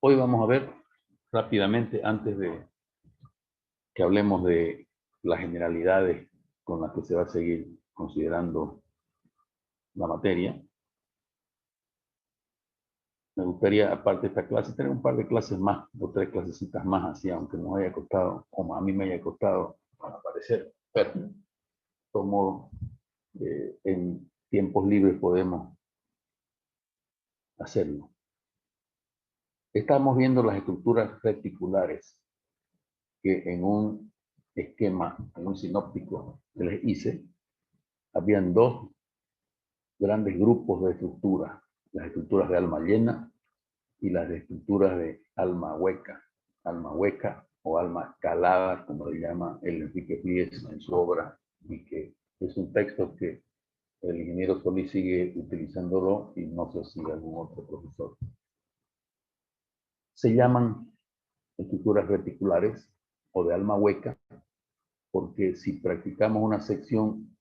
Hoy vamos a ver rápidamente, antes de que hablemos de las generalidades con las que se va a seguir considerando la materia, me gustaría, aparte de esta clase, tener un par de clases más, o 3 clasecitas más, así, aunque nos haya costado, como a mí me haya costado, para aparecer. Pero, de todo modo, en tiempos libres podemos hacerlo. Estamos viendo las estructuras reticulares, que en un esquema, en un sinóptico que les hice, habían 2 grandes grupos de estructuras, las estructuras de alma llena y las estructuras de alma hueca o alma calada, como le llama el Enrique Fries en su obra, y que es un texto que el ingeniero Solís sigue utilizándolo y no sé si algún otro profesor. Se llaman estructuras reticulares o de alma hueca porque si practicamos una sección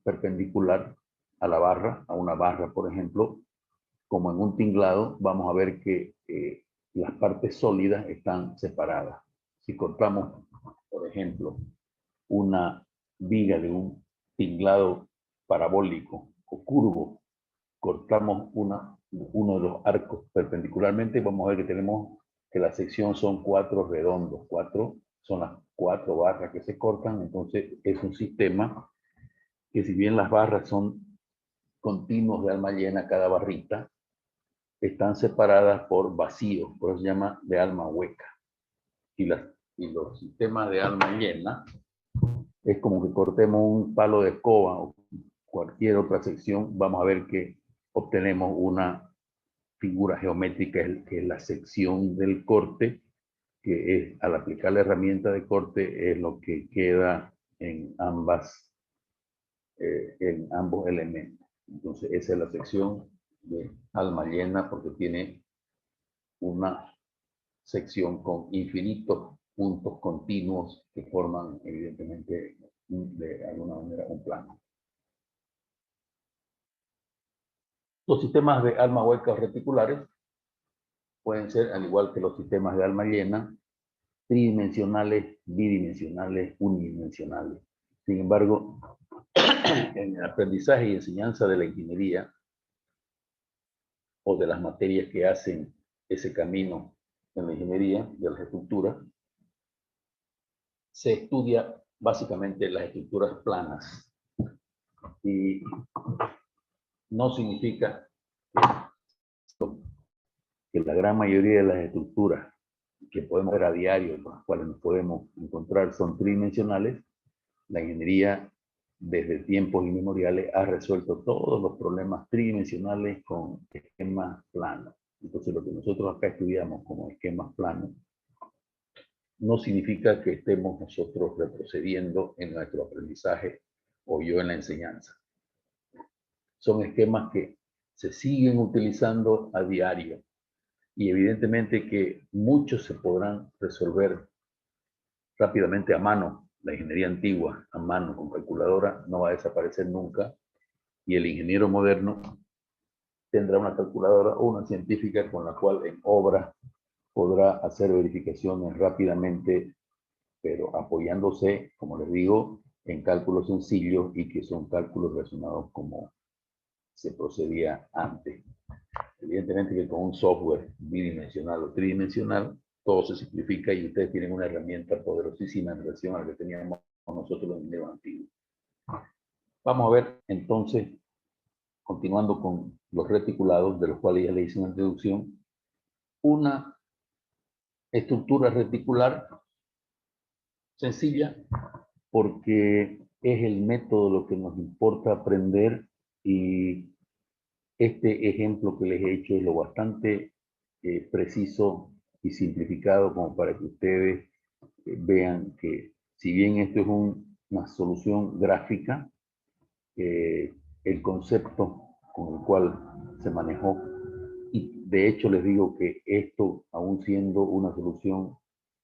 perpendicular a la barra, a una barra, por ejemplo, como en un tinglado, vamos a ver que las partes sólidas están separadas. Si cortamos, por ejemplo, una viga de un tinglado parabólico o curvo, cortamos uno de los arcos perpendicularmente, vamos a ver que tenemos que la sección son 4 redondos, 4 son las 4 barras que se cortan, entonces es un sistema que si bien las barras son continuos de alma llena cada barrita, están separadas por vacíos, por eso se llama de alma hueca. Y los sistemas de alma llena es como que cortemos un palo de escoba o cualquier otra sección, vamos a ver que obtenemos una figura geométrica que es la sección del corte, que es, al aplicar la herramienta de corte, es lo que queda en ambos elementos. Entonces, esa es la sección de alma llena porque tiene una sección con infinitos puntos continuos que forman, evidentemente, de alguna manera un plano. Los sistemas de alma hueca o reticulares pueden ser, al igual que los sistemas de alma llena, tridimensionales, bidimensionales, unidimensionales. Sin embargo, en el aprendizaje y enseñanza de la ingeniería o de las materias que hacen ese camino en la ingeniería de las estructuras, se estudia básicamente las estructuras planas. Y no significa que la gran mayoría de las estructuras que podemos ver a diario, con las cuales nos podemos encontrar, son tridimensionales. La ingeniería, desde tiempos inmemoriales, ha resuelto todos los problemas tridimensionales con esquemas planos. Entonces, lo que nosotros acá estudiamos como esquemas planos no significa que estemos nosotros retrocediendo en nuestro aprendizaje o yo en la enseñanza. Son esquemas que se siguen utilizando a diario y evidentemente que muchos se podrán resolver rápidamente a mano. La ingeniería antigua a mano con calculadora no va a desaparecer nunca y el ingeniero moderno tendrá una calculadora o una científica con la cual en obra podrá hacer verificaciones rápidamente, pero apoyándose, como les digo, en cálculos sencillos y que son cálculos relacionados como se procedía antes. Evidentemente que con un software bidimensional o tridimensional, todo se simplifica y ustedes tienen una herramienta poderosísima en relación a la que teníamos nosotros los ingenieros antiguos. Vamos a ver entonces, continuando con los reticulados, de los cuales ya le hice una introducción, una estructura reticular sencilla, porque es el método lo que nos importa aprender y este ejemplo que les he hecho es lo bastante preciso y simplificado como para que ustedes vean que si bien esto es una solución gráfica, el concepto con el cual se manejó, y de hecho les digo que esto, aún siendo una solución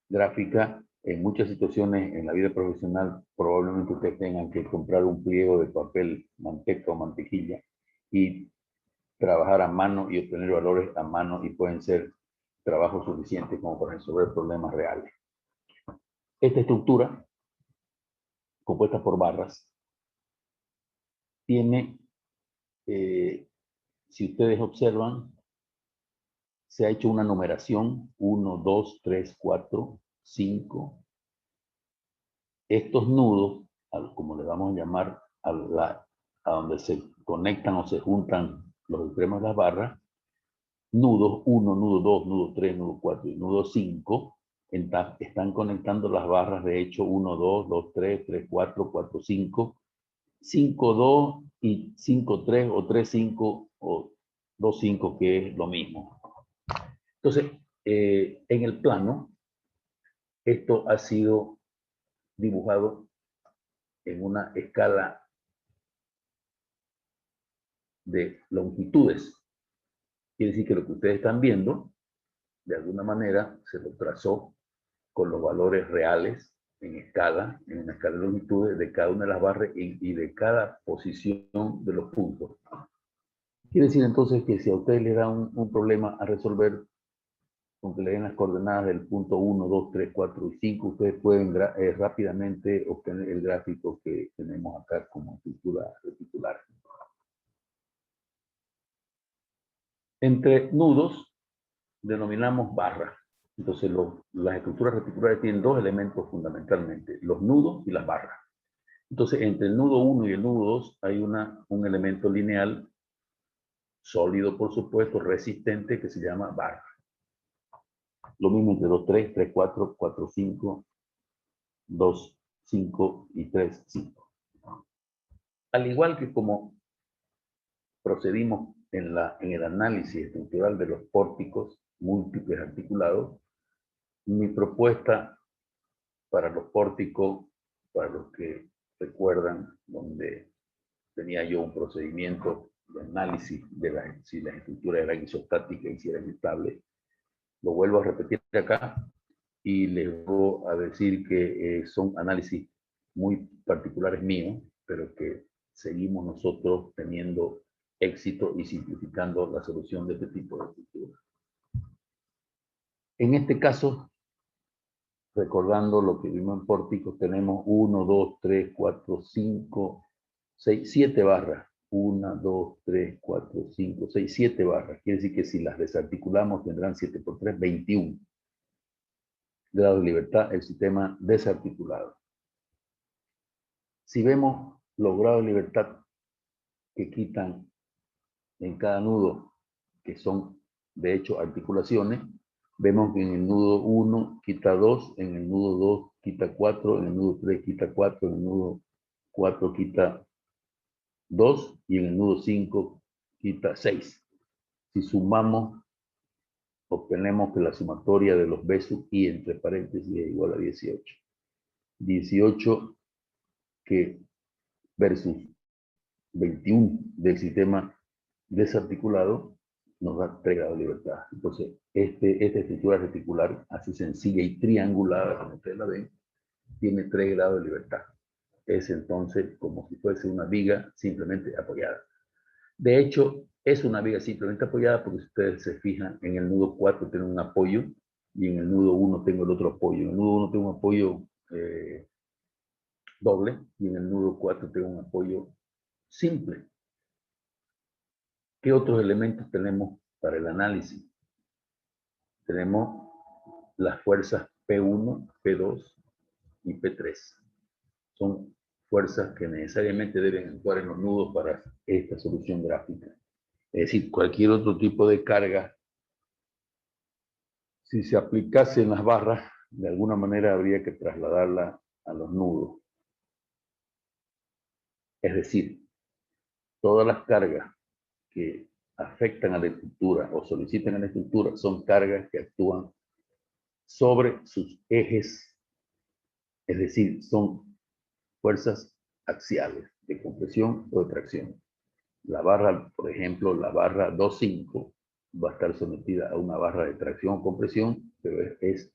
gráfica, en muchas situaciones en la vida profesional probablemente ustedes tengan que comprar un pliego de papel manteca o mantequilla y trabajar a mano y obtener valores a mano y pueden ser trabajo suficiente como para resolver problemas reales. Esta estructura, compuesta por barras, tiene, si ustedes observan, se ha hecho una numeración, 1, 2, 3, 4, 5. Estos nudos, como le vamos a llamar, a donde se conectan o se juntan los extremos de las barras, nudos 1, nudo 2, nudo 3, nudo 4 y nudo 5, están conectando las barras de hecho 1, 2, 2, 3, 3, 4, 4, 5, 5, 2 y 5, 3 o 3, 5 o 2, 5, que es lo mismo. Entonces, en el plano, esto ha sido dibujado en una escala de longitudes. Quiere decir que lo que ustedes están viendo, de alguna manera, se lo trazó con los valores reales en una escala de longitudes de cada una de las barras y de cada posición de los puntos. Quiere decir entonces que si a ustedes les da un problema a resolver, con que le den las coordenadas del punto 1, 2, 3, 4 y 5, ustedes pueden rápidamente obtener el gráfico que tenemos acá como estructura reticular. Entre nudos denominamos barras. Entonces las estructuras reticulares tienen dos elementos fundamentalmente, los nudos y las barras. Entonces entre el nudo 1 y el nudo 2 hay un elemento lineal, sólido por supuesto, resistente, que se llama barra. Lo mismo entre los 3, 3, 4, 4, 5, 2, 5 y 3, 5. Al igual que como procedimos en el análisis estructural de los pórticos múltiples articulados, mi propuesta para los pórticos, para los que recuerdan, donde tenía yo un procedimiento de análisis de si las estructuras eran isostáticas y si eran estables, lo vuelvo a repetir acá y les voy a decir que son análisis muy particulares míos, pero que seguimos nosotros teniendo éxito y simplificando la solución de este tipo de estructuras. En este caso, recordando lo que vimos en pórticos, tenemos 1, 2, 3, 4, 5, 6, 7 barras. 1, 2, 3, 4, 5, 6, 7 barras. Quiere decir que si las desarticulamos tendrán 7 por 3, 21 grados de libertad el sistema desarticulado. Si vemos los grados de libertad que quitan en cada nudo, que son de hecho articulaciones, vemos que en el nudo 1 quita 2, en el nudo 2 quita 4, en el nudo 3 quita 4, en el nudo 4 quita 2 y en el nudo 5 quita 6. Si sumamos, obtenemos que la sumatoria de los B sub I entre paréntesis es igual a 18. 18 que versus 21 del sistema desarticulado nos da 3 grados de libertad. Entonces, esta estructura reticular, así sencilla y triangulada, como ustedes la ven, tiene 3 grados de libertad. Es entonces como si fuese una viga simplemente apoyada. De hecho, es una viga simplemente apoyada porque si ustedes se fijan, en el nudo 4 tiene un apoyo y en el nudo 1 tengo el otro apoyo. En el nudo 1 tengo un apoyo doble y en el nudo 4 tengo un apoyo simple. ¿Qué otros elementos tenemos para el análisis? Tenemos las fuerzas P1, P2 y P3. Son fuerzas que necesariamente deben actuar en los nudos para esta solución gráfica. Es decir, cualquier otro tipo de carga, si se aplicase en las barras, de alguna manera habría que trasladarla a los nudos. Es decir, todas las cargas que afectan a la estructura o solicitan a la estructura son cargas que actúan sobre sus ejes, es decir, son fuerzas axiales de compresión o de tracción. La barra, por ejemplo, la barra 2.5 va a estar sometida a una barra de tracción o compresión, pero es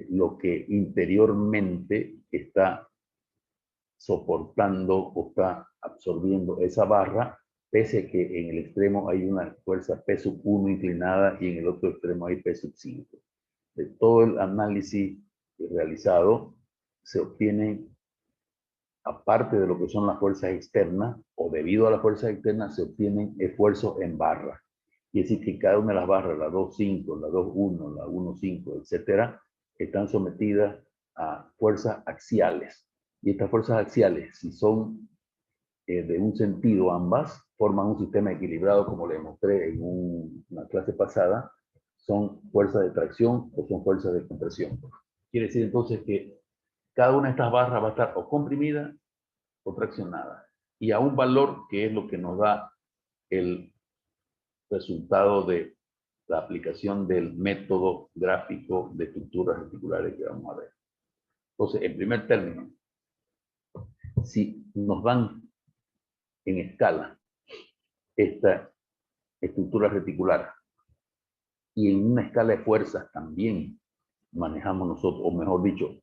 lo que interiormente está soportando o está absorbiendo esa barra pese a que en el extremo hay una fuerza P sub 1 inclinada y en el otro extremo hay P sub 5. De todo el análisis realizado, se obtiene, aparte de lo que son las fuerzas externas, o debido a las fuerzas externas, se obtienen esfuerzos en barra. Y es decir, que cada una de las barras, la 2.5, la 2.1, la 1.5, etcétera, están sometidas a fuerzas axiales. Y estas fuerzas axiales, si son de un sentido ambas, forman un sistema equilibrado, como le mostré en una clase pasada, son fuerzas de tracción o son fuerzas de compresión. Quiere decir entonces que cada una de estas barras va a estar o comprimida o traccionada, y a un valor que es lo que nos da el resultado de la aplicación del método gráfico de estructuras articulares que vamos a ver. Entonces, en primer término, si nos dan en escala esta estructura reticular y en una escala de fuerzas también manejamos nosotros, o mejor dicho,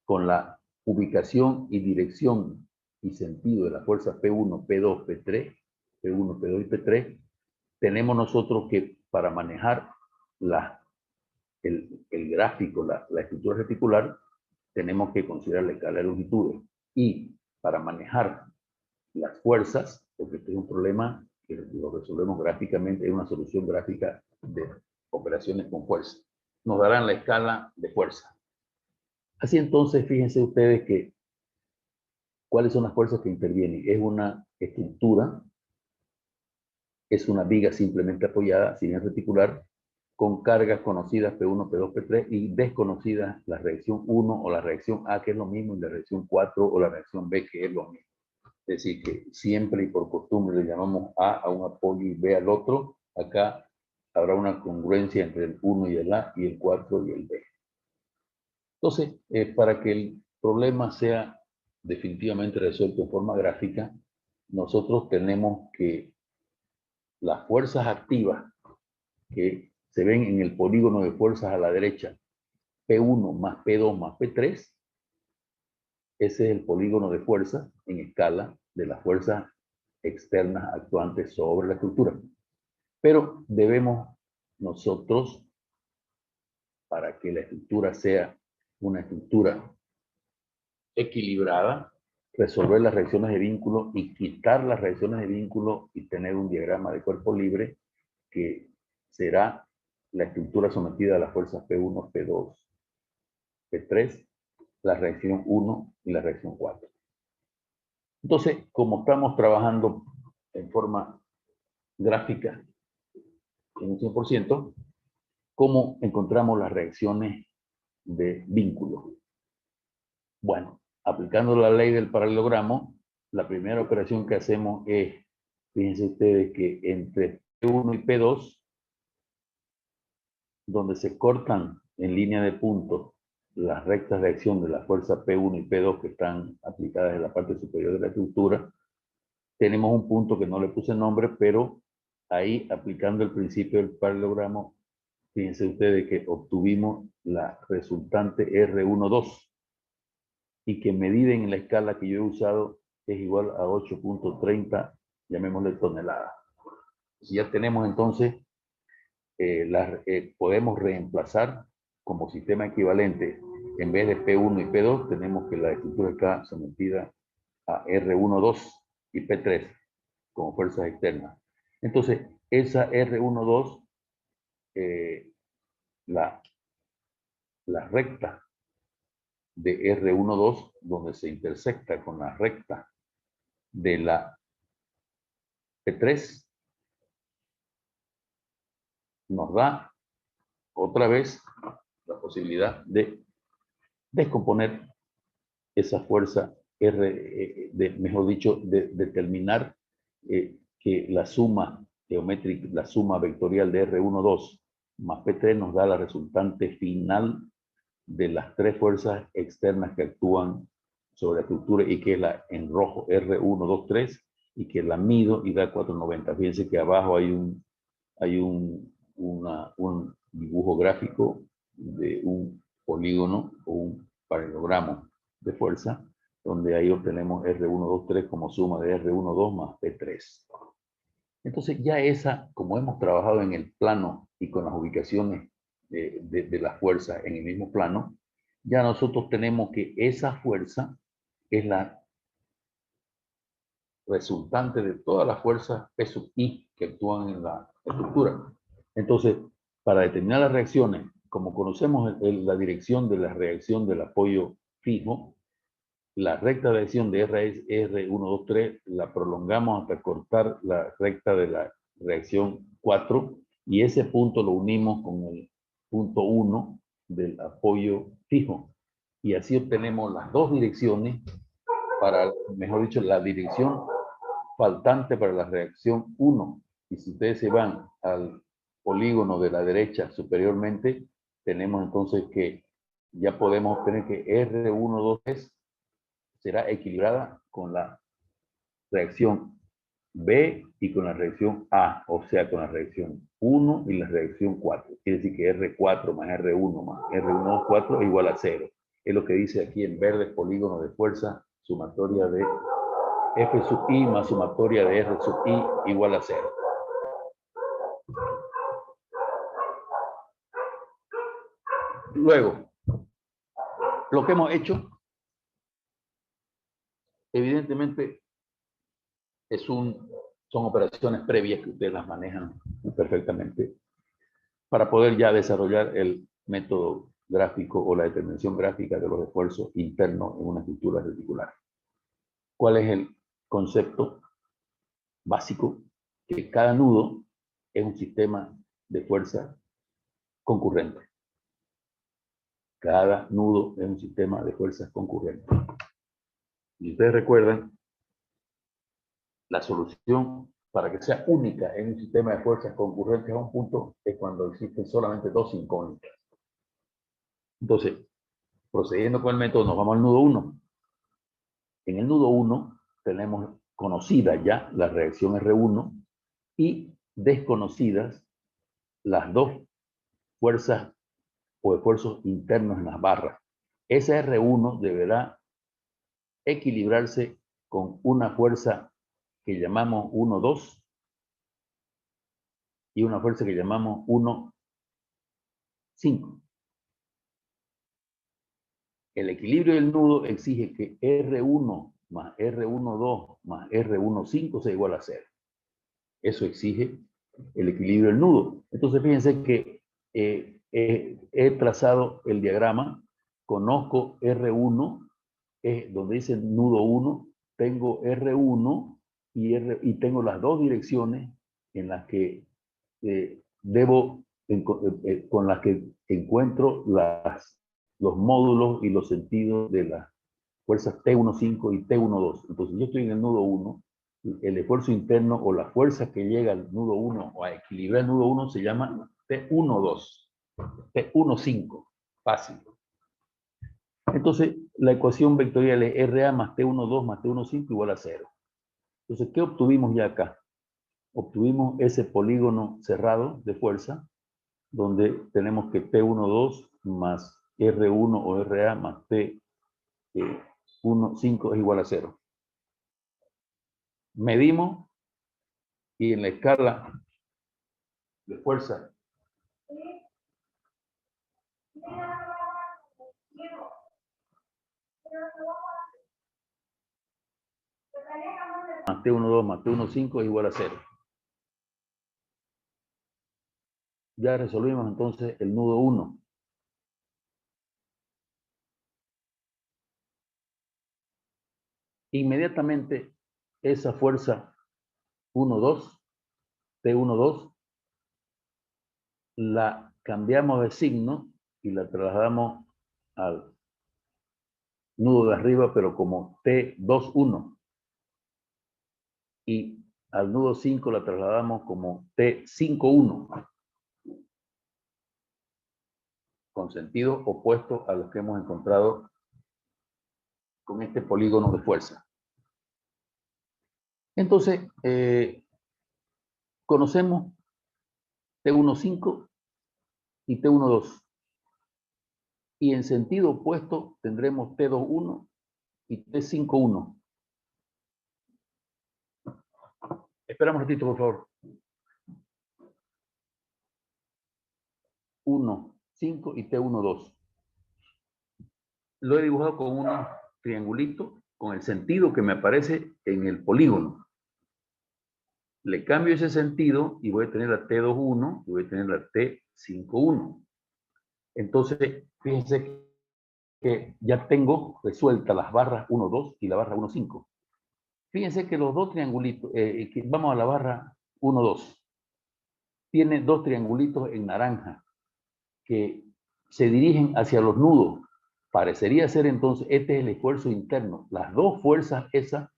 con la ubicación y dirección y sentido de la fuerza P1, P2, P3, P1, P2 y P3, tenemos nosotros que para manejar el gráfico, la estructura reticular, tenemos que considerar la escala de longitudes. Y para manejar las fuerzas, porque este es un problema que lo resolvemos gráficamente, es una solución gráfica de operaciones con fuerza. Nos darán la escala de fuerza. Así entonces, fíjense ustedes que ¿cuáles son las fuerzas que intervienen? Es una estructura, es una viga simplemente apoyada, sin reticular, con cargas conocidas P1, P2, P3 y desconocidas la reacción 1 o la reacción A, que es lo mismo, y la reacción 4 o la reacción B, que es lo mismo. Es decir, que siempre y por costumbre le llamamos A un apoyo y B al otro. Acá habrá una congruencia entre el 1 y el A y el 4 y el B. Entonces, para que el problema sea definitivamente resuelto en forma gráfica, nosotros tenemos que las fuerzas activas que se ven en el polígono de fuerzas a la derecha, P1 más P2 más P3, ese es el polígono de fuerzas en escala de las fuerzas externas actuantes sobre la estructura. Pero debemos nosotros, para que la estructura sea una estructura equilibrada, resolver las reacciones de vínculo y quitar las reacciones de vínculo y tener un diagrama de cuerpo libre que será la estructura sometida a las fuerzas P1, P2, P3, la reacción 1 y la reacción 4. Entonces, como estamos trabajando en forma gráfica en un 100%, ¿cómo encontramos las reacciones de vínculo? Bueno, aplicando la ley del paralelogramo, la primera operación que hacemos es, fíjense ustedes que entre P1 y P2, donde se cortan en línea de puntos las rectas de acción de la fuerza P1 y P2 que están aplicadas en la parte superior de la estructura, tenemos un punto que no le puse nombre, pero ahí, aplicando el principio del paralelogramo, fíjense ustedes que obtuvimos la resultante R12 y que medida en la escala que yo he usado es igual a 8.30, llamémosle toneladas. Si ya tenemos entonces, podemos reemplazar como sistema equivalente, en vez de P1 y P2, tenemos que la estructura está sometida a R12 y P3 como fuerzas externas. Entonces, esa R12, la recta de R12, donde se intersecta con la recta de la P3, nos da otra vez la posibilidad de descomponer esa fuerza R, mejor dicho, de determinar que la suma geométrica, la suma vectorial de R12 más P3 nos da la resultante final de las tres fuerzas externas que actúan sobre la estructura y que es la en rojo R123 y que la mido y da 490. Fíjense que abajo hay un dibujo gráfico de un polígono o un paralelogramo de fuerza, donde ahí obtenemos R123 como suma de R12 más P3. Entonces ya esa, como hemos trabajado en el plano y con las ubicaciones de las fuerzas en el mismo plano, ya nosotros tenemos que esa fuerza es la resultante de todas las fuerzas P sub I que actúan en la estructura. Entonces, para determinar las reacciones, como conocemos la dirección de la reacción del apoyo fijo, la recta de acción de R es R1, 2, 3, la prolongamos hasta cortar la recta de la reacción 4 y ese punto lo unimos con el punto 1 del apoyo fijo. Y así obtenemos las dos direcciones para, mejor dicho, la dirección faltante para la reacción 1. Y si ustedes se van al polígono de la derecha superiormente, tenemos entonces que ya podemos obtener que R1, 2, 3 será equilibrada con la reacción B y con la reacción A, o sea, con la reacción 1 y la reacción 4. Quiere decir que R4 más R1 más R1, 4 es igual a 0. Es lo que dice aquí en verde, polígono de fuerza sumatoria de F sub I más sumatoria de R sub I igual a 0. Luego, lo que hemos hecho, evidentemente, son operaciones previas que ustedes las manejan perfectamente para poder ya desarrollar el método gráfico o la determinación gráfica de los esfuerzos internos en una estructura reticular. ¿Cuál es el concepto básico? Que cada nudo es un sistema de fuerza concurrente. Cada nudo es un sistema de fuerzas concurrentes. Y ustedes recuerdan, la solución para que sea única en un sistema de fuerzas concurrentes a un punto es cuando existen solamente dos incógnitas. Entonces, procediendo con el método, nos vamos al nudo 1. En el nudo 1 tenemos conocida ya la reacción R1 y desconocidas las dos fuerzas o esfuerzos internos en las barras. Ese R1 deberá equilibrarse con una fuerza que llamamos 1, 2 y una fuerza que llamamos 1, 5. El equilibrio del nudo exige que R1 más R1,2 más R1,5 sea igual a 0. Eso exige el equilibrio del nudo. Entonces, fíjense que he trazado el diagrama, conozco R1, donde dice nudo 1, tengo R1 y tengo las dos direcciones en las que con las que encuentro los módulos y los sentidos de las fuerzas T15 y T12. Entonces yo estoy en el nudo 1, el esfuerzo interno o la fuerza que llega al nudo 1 o a equilibrar el nudo 1 se llama T12, T15, fácil. Entonces la ecuación vectorial es RA más T12 más T15 igual a 0. Entonces, ¿qué obtuvimos ya acá? Obtuvimos ese polígono cerrado de fuerza, donde tenemos que T12 más R1 o RA más T15 es igual a 0. Medimos y en la escala de fuerza más T12 más T15 es igual a 0. Ya resolvimos entonces el nudo 1. Inmediatamente esa fuerza 1,2, T12, la cambiamos de signo y la trasladamos al nudo de arriba, pero como T21. Y al nudo 5 la trasladamos como T51. Con sentido opuesto a los que hemos encontrado con este polígono de fuerza. Entonces, conocemos T15 y T12. Y en sentido opuesto tendremos T21 y T51. Esperamos un ratito, por favor. T1, 5 y T1, 2. Lo he dibujado con un triangulito con el sentido que me aparece en el polígono. Le cambio ese sentido y voy a tener la T21 y voy a tener la T51. Entonces, fíjense que ya tengo resueltas las barras 1, 2 y la barra 1, 5. Fíjense que los dos triangulitos, vamos a la barra 1, 2. Tiene dos triangulitos en naranja que se dirigen hacia los nudos. Parecería ser entonces, este es el esfuerzo interno. Las dos fuerzas esas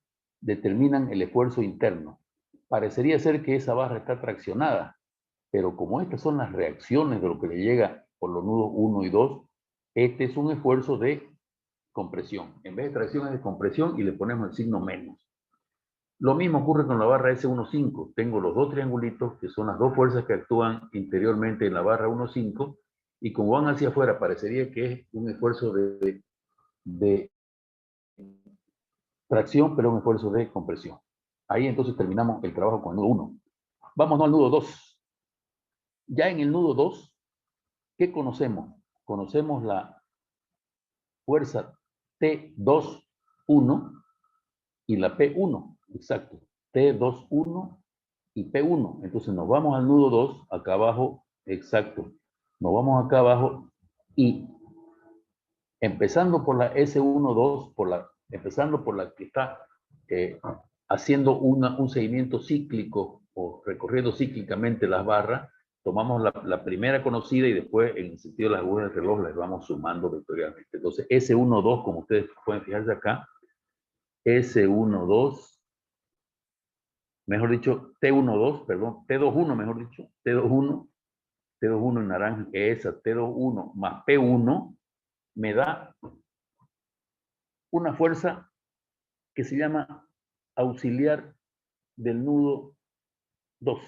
determinan el esfuerzo interno. Parecería ser que esa barra está traccionada, pero como estas son las reacciones de lo que le llega por los nudos 1 y 2, este es un esfuerzo de compresión. En vez de tracción es de compresión y le ponemos el signo menos. Lo mismo ocurre con la barra S15. Tengo los dos triangulitos, que son las dos fuerzas que actúan interiormente en la barra 1,5, y como van hacia afuera, parecería que es un esfuerzo de tracción, pero un esfuerzo de compresión. Ahí entonces terminamos el trabajo con el nudo 1. Vámonos al nudo 2. Ya en el nudo 2, ¿qué conocemos? Conocemos la fuerza T21 y la P1, exacto. T21 y P1. Entonces nos vamos al nudo 2, acá abajo, exacto. Nos vamos acá abajo y empezando por la S12, empezando por la que está haciendo un seguimiento cíclico o recorriendo cíclicamente las barras, tomamos la primera conocida y después en el sentido de las agujas del reloj las vamos sumando vectorialmente. Entonces S12, como ustedes pueden fijarse acá, S12, mejor dicho, T12, perdón, T21, mejor dicho, T21 en naranja, que es esa T21 más P1, me da una fuerza que se llama auxiliar del nudo 2.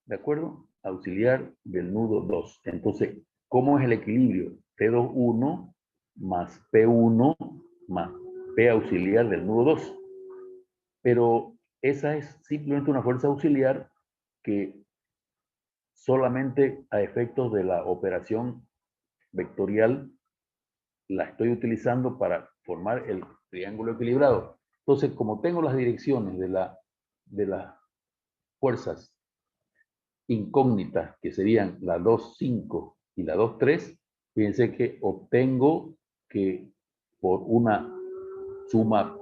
¿De acuerdo? Auxiliar del nudo 2. Entonces, ¿cómo es el equilibrio? T21 más P1 más P auxiliar del nudo 2. Pero esa es simplemente una fuerza auxiliar que solamente a efectos de la operación vectorial la estoy utilizando para formar el triángulo equilibrado. Entonces, como tengo las direcciones de las fuerzas incógnitas, que serían la 2,5 y la 2,3, fíjense que obtengo que por una suma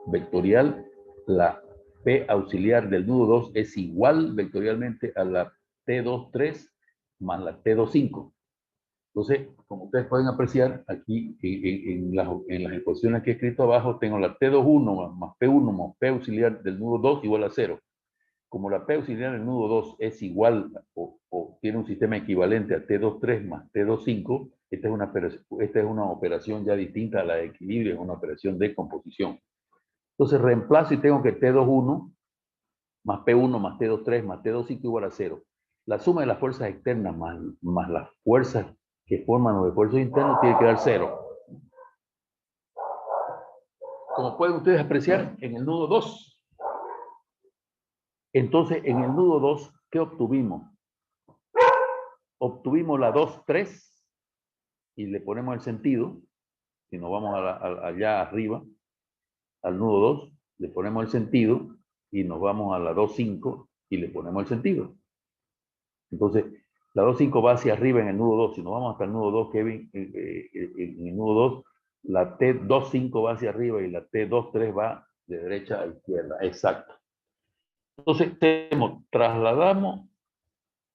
vectorial, la P auxiliar del nudo 2 es igual vectorialmente a la T23 más la T25. Entonces, como ustedes pueden apreciar, aquí en las ecuaciones que he escrito abajo, tengo la T21 más P1 más P auxiliar del nudo 2 igual a 0. Como la P auxiliar del nudo 2 es igual o tiene un sistema equivalente a T23 más T25, esta es una operación ya distinta a la de equilibrio, es una operación de composición. Entonces reemplazo y tengo que T21 más P1 más T23 más T25 igual a 0. La suma de las fuerzas externas más las fuerzas que forman los esfuerzos internos tiene que dar 0. Como pueden ustedes apreciar, en el nudo 2. Entonces, en el nudo 2, ¿qué obtuvimos? Obtuvimos la 2,3 y le ponemos el sentido. Si nos vamos allá arriba, al nudo 2, le ponemos el sentido y nos vamos a la 2,5 y le ponemos el sentido. Entonces, la 2,5 va hacia arriba en el nudo 2. Si nos vamos hasta el nudo 2, Kevin, en el nudo 2, la T2,5 va hacia arriba y la T2,3 va de derecha a izquierda. Exacto. Entonces, trasladamos,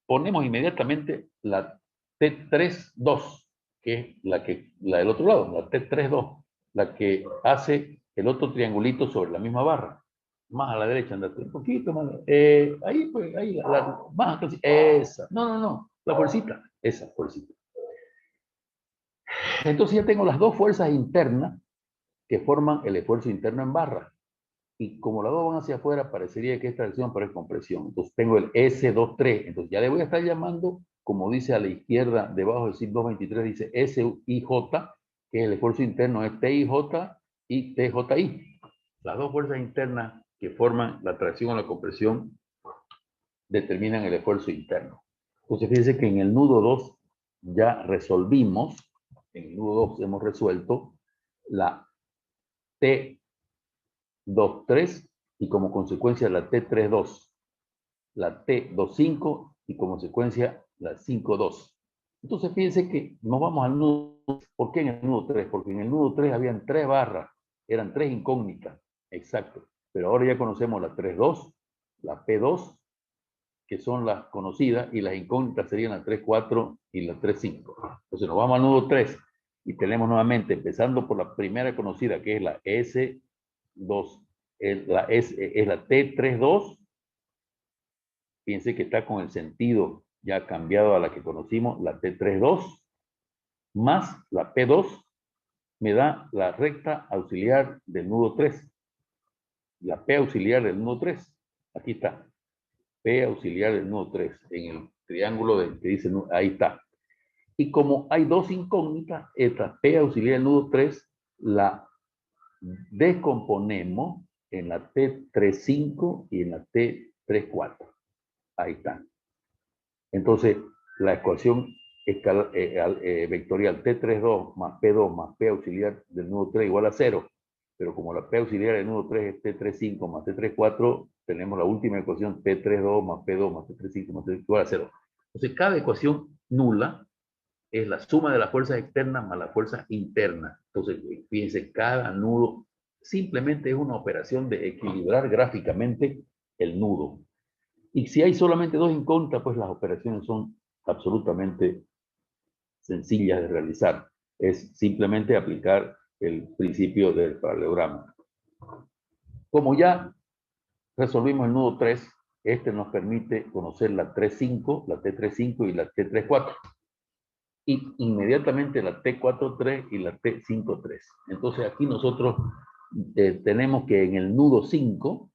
ponemos inmediatamente la T3,2, que es la del otro lado, la T3,2, la que hace el otro triangulito sobre la misma barra. Más a la derecha, andate un poquito más. Ahí, pues, ahí, más casi, esa. No, la fuercita, esa fuercita. Entonces ya tengo las dos fuerzas internas que forman el esfuerzo interno en barra. Y como las dos van hacia afuera, parecería que esta acción parece compresión. Entonces tengo el S23. Entonces ya le voy a estar llamando, como dice a la izquierda, debajo del SIG 223, dice SIJ, que es el esfuerzo interno, es TIJ y TJI. Las dos fuerzas internas que forman la tracción o la compresión determinan el esfuerzo interno. Entonces fíjense que en el nudo 2 ya resolvimos, en el nudo 2 hemos resuelto la T23 y como consecuencia la T32, la T25 y como consecuencia la 52. Entonces fíjense que nos vamos al nudo. ¿Por qué en el nudo 3? Porque en el nudo 3 habían 3 barras, eran 3 incógnitas, exacto. Pero ahora ya conocemos la 3.2, la P2, que son las conocidas, y las incógnitas serían la 3.4 y la 3.5. Entonces nos vamos al nudo 3 y tenemos nuevamente, empezando por la primera conocida, que es la S2, es la T32. Fíjense que está con el sentido ya cambiado a la que conocimos, la T32, más la P2, me da la recta auxiliar del nudo 3. La P auxiliar del nudo 3. Aquí está. P auxiliar del nudo 3. En el triángulo que dice, ahí está. Y como hay dos incógnitas, esta P auxiliar del nudo 3 la descomponemos en la T35 y en la T34. Ahí está. Entonces, la ecuación vectorial T32 más P2 más P auxiliar del nudo 3 igual a 0. Pero como la P auxiliar del nudo 3 es T35 más T34, tenemos la última ecuación T32 más P2 más T35 más T igual a 0. Entonces, cada ecuación nula es la suma de las fuerzas externas más las fuerzas internas. Entonces, fíjense, cada nudo simplemente es una operación de equilibrar gráficamente el nudo. Y si hay solamente dos incógnitas, pues las operaciones son absolutamente sencillas de realizar. Es simplemente aplicar el principio del paralelogramo. Como ya resolvimos el nudo 3, este nos permite conocer la 3.5, la T35 y la T34. Y inmediatamente la T43 y la T53. Entonces aquí nosotros tenemos que en el nudo 5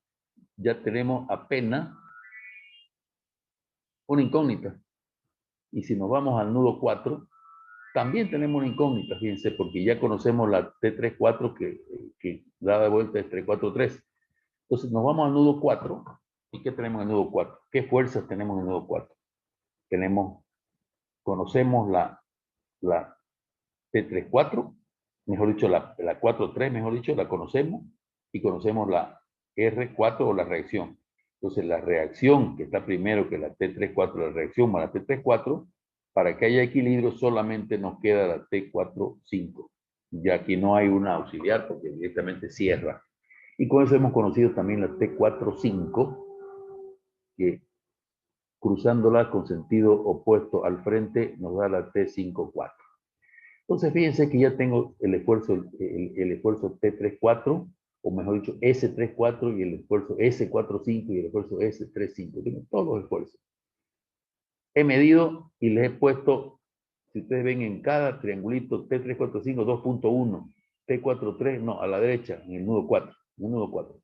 ya tenemos apenas una incógnita. Y si nos vamos al nudo 4, también tenemos una incógnita, fíjense, porque ya conocemos la T34 que da de vuelta es 343. Entonces nos vamos al nudo 4. ¿Y qué tenemos en el nudo 4? ¿Qué fuerzas tenemos en el nudo 4? Conocemos la T34, mejor dicho, la 4.3, mejor dicho, la conocemos, y conocemos la R4 o la reacción. Entonces, la reacción que está primero que la T34, la reacción más la T34, para que haya equilibrio solamente nos queda la T45. Ya aquí no hay una auxiliar porque directamente cierra. Y con eso hemos conocido también la T45, que cruzándola con sentido opuesto al frente nos da la T54. Entonces, fíjense que ya tengo el esfuerzo T34, o mejor dicho, S34 y el esfuerzo S45 y el esfuerzo S35. Tengo todos los esfuerzos. He medido y les he puesto, si ustedes ven en cada triangulito T345, 2.1, T43, no, a la derecha, en el nudo 4, en el nudo 4.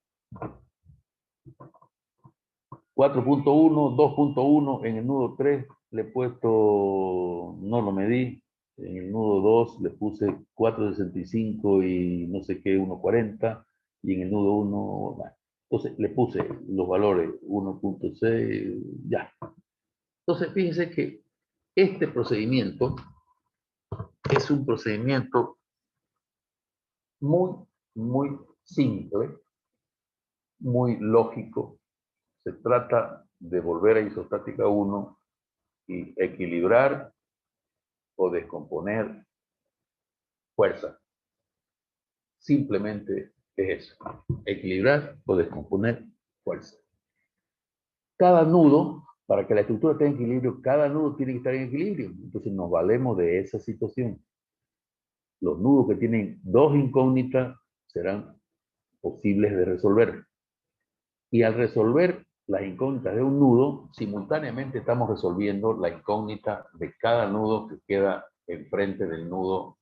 4.1, 2.1, en el nudo 3 le he puesto, no lo medí, en el nudo 2 le puse 4.65 y no sé qué, 1.40, y en el nudo 1, bueno, entonces le puse los valores 1.6, ya. Entonces fíjense que este procedimiento es un procedimiento muy, muy simple, muy lógico. Se trata de volver a isostática 1 y equilibrar o descomponer fuerza. Simplemente es eso, equilibrar o descomponer fuerza. Cada nudo, para que la estructura esté en equilibrio, cada nudo tiene que estar en equilibrio. Entonces nos valemos de esa situación. Los nudos que tienen dos incógnitas serán posibles de resolver. Y al resolver las incógnitas de un nudo, simultáneamente estamos resolviendo la incógnita de cada nudo que queda enfrente del nudo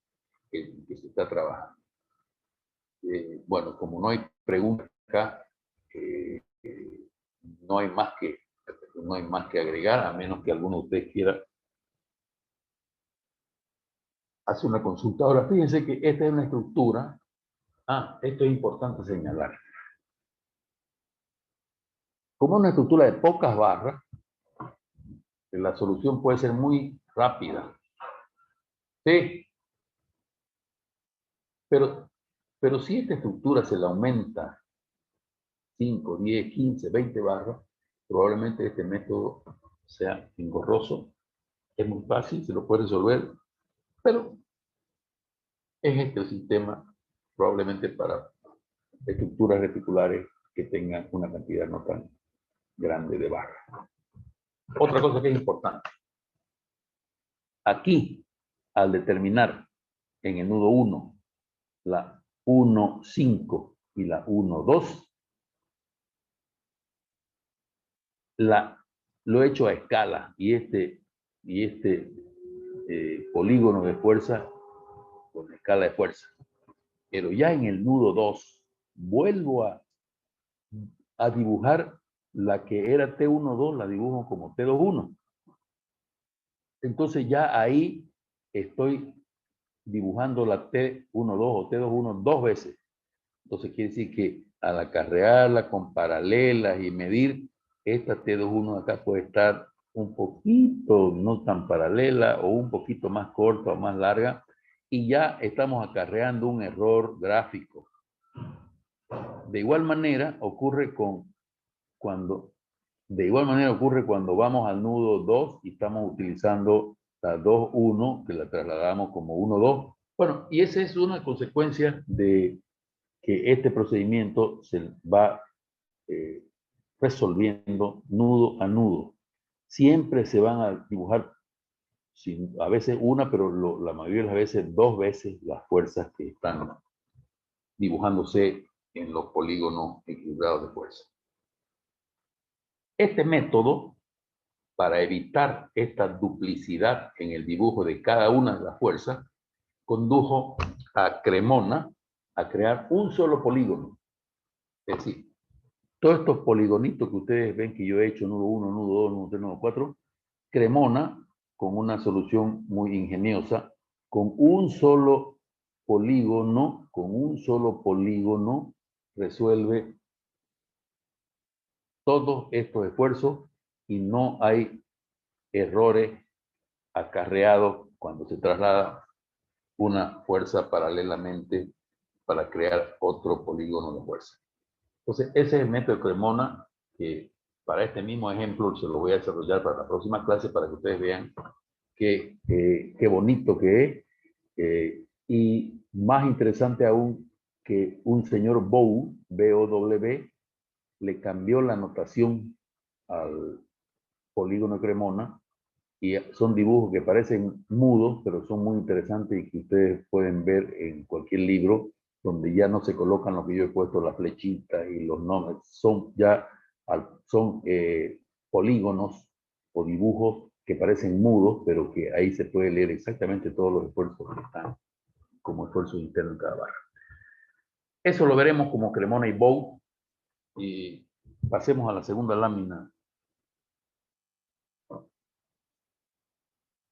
que se está trabajando. Bueno, como no hay preguntas acá, no hay más que agregar, a menos que alguno de ustedes quiera hacer una consulta. Ahora, fíjense que esta es una estructura. Esto es importante señalar. Como una estructura de pocas barras, La solución puede ser muy rápida. Sí, pero si esta estructura se le aumenta 5, 10, 15, 20 barras, probablemente este método sea engorroso. Es muy fácil, se lo puede resolver, pero es este el sistema probablemente para estructuras reticulares que tengan una cantidad no tan grande de barras. Otra cosa que es importante. Aquí, al determinar en el nudo 1 la 1,5 y la 1,2, lo he hecho a escala y este polígono de fuerza con escala de fuerza. Pero ya en el nudo 2 vuelvo a dibujar la que era T1,2, la dibujo como T2,1. Entonces ya ahí estoy dibujando la T1,2 o T2,1 dos veces. Entonces quiere decir que al acarrearla con paralelas y medir, esta T2,1 acá puede estar un poquito no tan paralela o un poquito más corta o más larga, y ya estamos acarreando un error gráfico. De igual manera ocurre cuando vamos al nudo 2 y estamos utilizando la 2,1, que la trasladamos como 1,2. Bueno, y esa es una consecuencia de que este procedimiento se va resolviendo nudo a nudo. Siempre se van a dibujar, a veces una, pero la mayoría de las veces dos veces las fuerzas que están dibujándose en los polígonos equilibrados de fuerza. Este método, para evitar esta duplicidad en el dibujo de cada una de las fuerzas, condujo a Cremona a crear un solo polígono. Es decir, todos estos poligonitos que ustedes ven que yo he hecho, nudo 1, nudo 2, nudo 3, nudo 4, Cremona, con una solución muy ingeniosa, con un solo polígono, resuelve todos estos esfuerzos y no hay errores acarreados cuando se traslada una fuerza paralelamente para crear otro polígono de fuerza. Entonces, ese es el método de Cremona, que para este mismo ejemplo se lo voy a desarrollar para la próxima clase para que ustedes vean qué bonito que es. Y más interesante aún, que un señor Bow, B-O-W, le cambió la notación al polígono de Cremona, y son dibujos que parecen mudos, pero son muy interesantes y que ustedes pueden ver en cualquier libro, donde ya no se colocan lo que yo he puesto, las flechitas y los nombres, son polígonos o dibujos que parecen mudos, pero que ahí se puede leer exactamente todos los esfuerzos que están como esfuerzos internos en cada barra. Eso lo veremos como Cremona y Bow, y pasemos a la segunda lámina.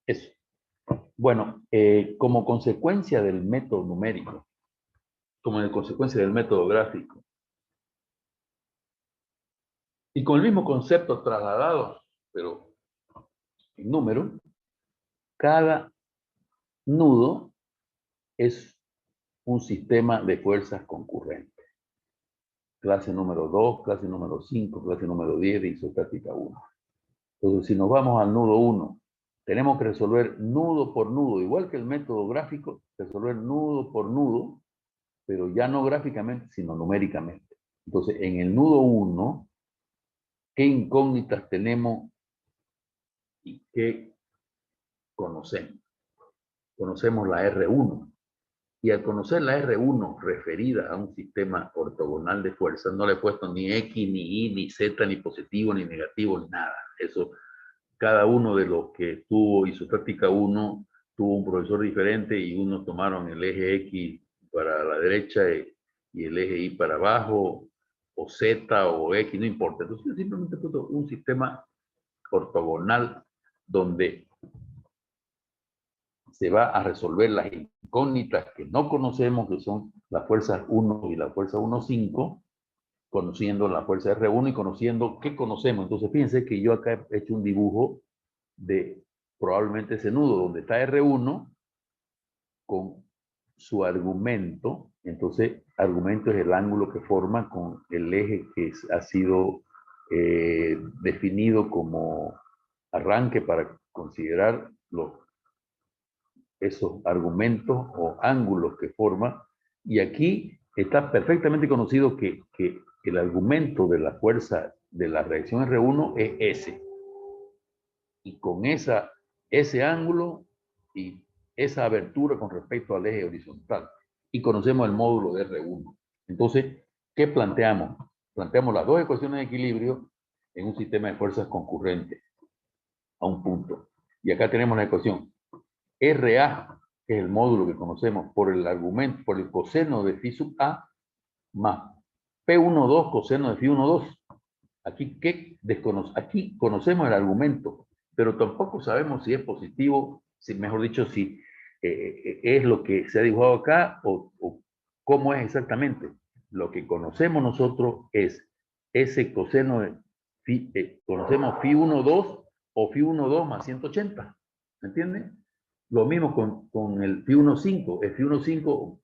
Eso. Bueno, como consecuencia del método numérico, como en consecuencia del método gráfico, y con el mismo concepto trasladado, pero en número, cada nudo es un sistema de fuerzas concurrentes. Clase número 2, clase número 5, clase número 10 de isostática 1. Entonces, si nos vamos al nudo 1, tenemos que resolver nudo por nudo, igual que el método gráfico, resolver nudo por nudo, pero ya no gráficamente, sino numéricamente. Entonces, en el nudo 1, ¿qué incógnitas tenemos y qué conocemos? Conocemos la R1. Y al conocer la R1 referida a un sistema ortogonal de fuerzas, no le he puesto ni X, ni Y, ni Z, ni positivo, ni negativo, ni nada. Eso, cada uno de los que tuvo isostática 1 tuvo un profesor diferente, y unos tomaron el eje X para la derecha y el eje Y para abajo, o Z o X, no importa. Entonces yo simplemente he puesto un sistema ortogonal donde se va a resolver las incógnitas que no conocemos, que son las fuerzas 1 y la fuerza 1,5, conociendo la fuerza R1 y conociendo qué conocemos. Entonces fíjense que yo acá he hecho un dibujo de probablemente ese nudo donde está R1 con su argumento. Entonces, argumento es el ángulo que forma con el eje que ha sido definido como arranque para considerar esos argumentos o ángulos que forma. Y aquí está perfectamente conocido que el argumento de la fuerza de la reacción R1 es S. Y con ese ángulo y esa abertura con respecto al eje horizontal. Y conocemos el módulo de R1. Entonces, ¿qué planteamos? Planteamos las dos ecuaciones de equilibrio en un sistema de fuerzas concurrentes a un punto. Y acá tenemos la ecuación RA, que es el módulo que conocemos por el argumento, por el coseno de phi sub A, más P12 coseno de phi 12. Aquí, aquí conocemos el argumento, pero tampoco sabemos si es positivo, si, mejor dicho, si es lo que se ha dibujado acá o cómo es exactamente. Lo que conocemos nosotros es ese coseno de phi, conocemos phi 12 o phi 12 más 180. ¿Me entienden? Lo mismo con el phi 15, el phi 15 o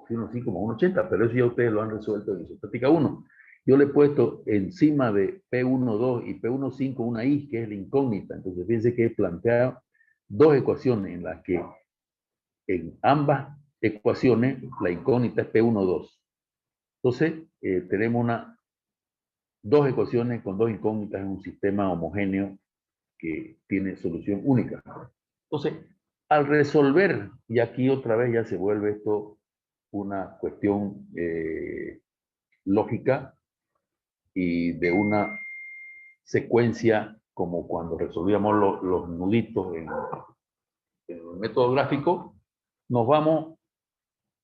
phi 15 más 180, pero eso ya ustedes lo han resuelto en isostática 1. Yo le he puesto encima de P12 y P15 una I, que es la incógnita. Entonces, fíjense que he planteado dos ecuaciones en las que en ambas ecuaciones la incógnita es P12. Entonces, tenemos dos ecuaciones con dos incógnitas en un sistema homogéneo que tiene solución única. Entonces, al resolver, y aquí otra vez ya se vuelve esto una cuestión lógica, y de una secuencia como cuando resolvíamos los nuditos en el método gráfico, nos vamos,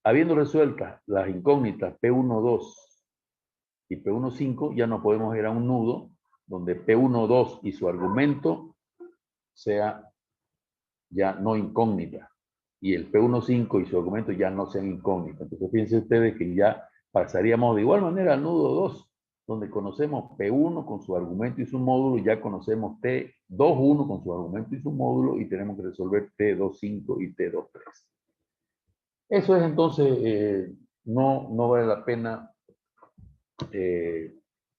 habiendo resueltas las incógnitas P12 y P15, ya no podemos ir a un nudo donde P12 y su argumento sea ya no incógnita y el P15 y su argumento ya no sean incógnitas. Entonces fíjense ustedes que ya pasaríamos de igual manera al nudo 2, donde conocemos P1 con su argumento y su módulo, y ya conocemos T21 con su argumento y su módulo, y tenemos que resolver T25 y T23. Eso es entonces, no vale la pena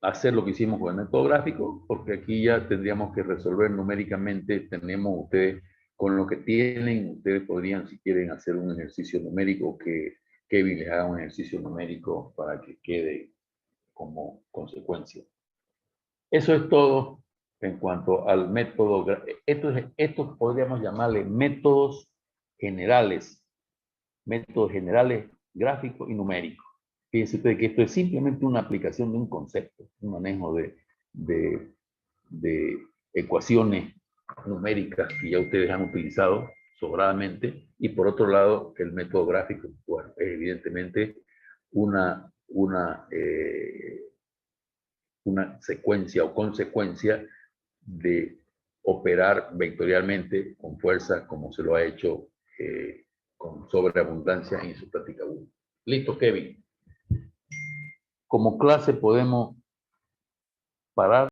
hacer lo que hicimos con el método gráfico, porque aquí ya tendríamos que resolver numéricamente. Tenemos ustedes, con lo que tienen, ustedes podrían, si quieren, hacer un ejercicio numérico, que Kevin les haga un ejercicio numérico para que quede como consecuencia. Eso es todo en cuanto al método. Esto podríamos llamarle métodos generales gráficos y numéricos. Fíjense ustedes que esto es simplemente una aplicación de un concepto, un manejo de ecuaciones numéricas que ya ustedes han utilizado sobradamente. Y por otro lado, el método gráfico, bueno, es evidentemente una secuencia o consecuencia de operar vectorialmente con fuerza, como se lo ha hecho con sobreabundancia en isostática 1. Listo, Kevin. Como clase podemos parar.